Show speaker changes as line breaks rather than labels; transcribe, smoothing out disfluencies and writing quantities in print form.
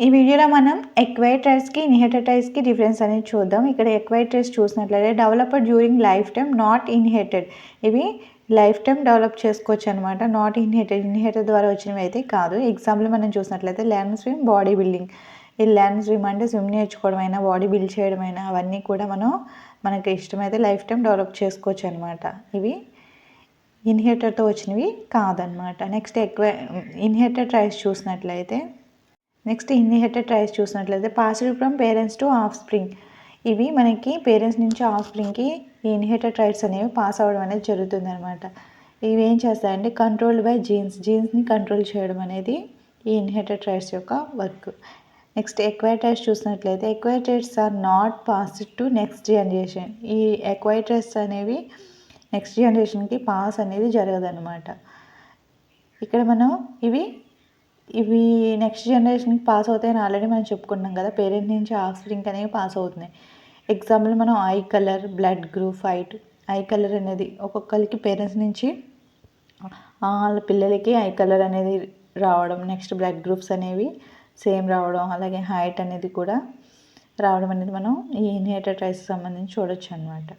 ఈ వీడియోలో మనం ఎక్వైర్డ్ ట్రైట్స్కి ఇన్హెరిటెడ్ ట్రైట్స్కి డిఫరెన్స్ అనేది చూద్దాం. ఇక్కడ ఎక్వైర్డ్ ట్రైట్స్ చూసినట్లయితే developed during life time, not inherited. ఇవి లైఫ్ టైం డెవలప్ చేసుకోవచ్చు అనమాట. నాట్ ఇన్హెరిటెడ్ ద్వారా వచ్చినవి అయితే కాదు. ఎగ్జాంపుల్ మనం చూసినట్లయితే లెర్న్ స్విమ్, బాడీ బిల్డింగ్. ఈ లెర్న్ స్విమ్ అంటే స్విమ్ నేర్చుకోవడం అయినా, బాడీ బిల్డ్ చేయడం అయినా అవన్నీ కూడా మనకి ఇష్టమైతే లైఫ్ టైం డెవలప్ చేసుకోవచ్చు అనమాట. ఇవి ఇన్హెరిటెడ్తో వచ్చినవి కాదనమాట. నెక్స్ట్ ఇన్హెరిటెడ్ ట్రైట్స్ చూసినట్లయితే passed from parents to of spring. ఇవి మనకి పేరెంట్స్ నుంచి ఆఫ్ స్ప్రింగ్కి ఈ ఇన్హెరిటెడ్ ట్రైట్స్ అనేవి పాస్ అవ్వడం అనేది జరుగుతుంది అనమాట. ఇవి ఏం చేస్తాయంటే కంట్రోల్డ్ బై జీన్స్ని కంట్రోల్ చేయడం అనేది ఈ ఇన్హెరిటెడ్ ట్రైట్స్ యొక్క వర్క్. నెక్స్ట్ ఎక్వైర్డ్ ట్రైట్స్ చూసినట్లయితే acquired traits are not passed to next generation. ఈ ఎక్వైర్డ్ ట్రైట్స్ అనేవి నెక్స్ట్ జనరేషన్కి పాస్ అనేది జరగదన్నమాట. ఇక్కడ మనం ఇవి నెక్స్ట్ జనరేషన్కి పాస్ అవుతాయని ఆల్రెడీ మనం చెప్పుకున్నాం కదా. పేరెంట్ నుంచి ఆఫ్ స్ప్రింగ్ అనేవి పాస్ అవుతున్నాయి. ఎగ్జాంపుల్ మనం I colour, blood group, height. I colour అనేది ఒక్కొక్కరికి పేరెంట్స్ నుంచి వాళ్ళ పిల్లలకి ఐ కలర్ అనేది రావడం, నెక్స్ట్ బ్లడ్ గ్రూప్స్ అనేవి సేమ్ రావడం, అలాగే హైట్ అనేది కూడా రావడం అనేది మనం ఈ ఇన్హెరిటెడ్ ట్రైట్స్కి సంబంధించి చూడొచ్చు అనమాట.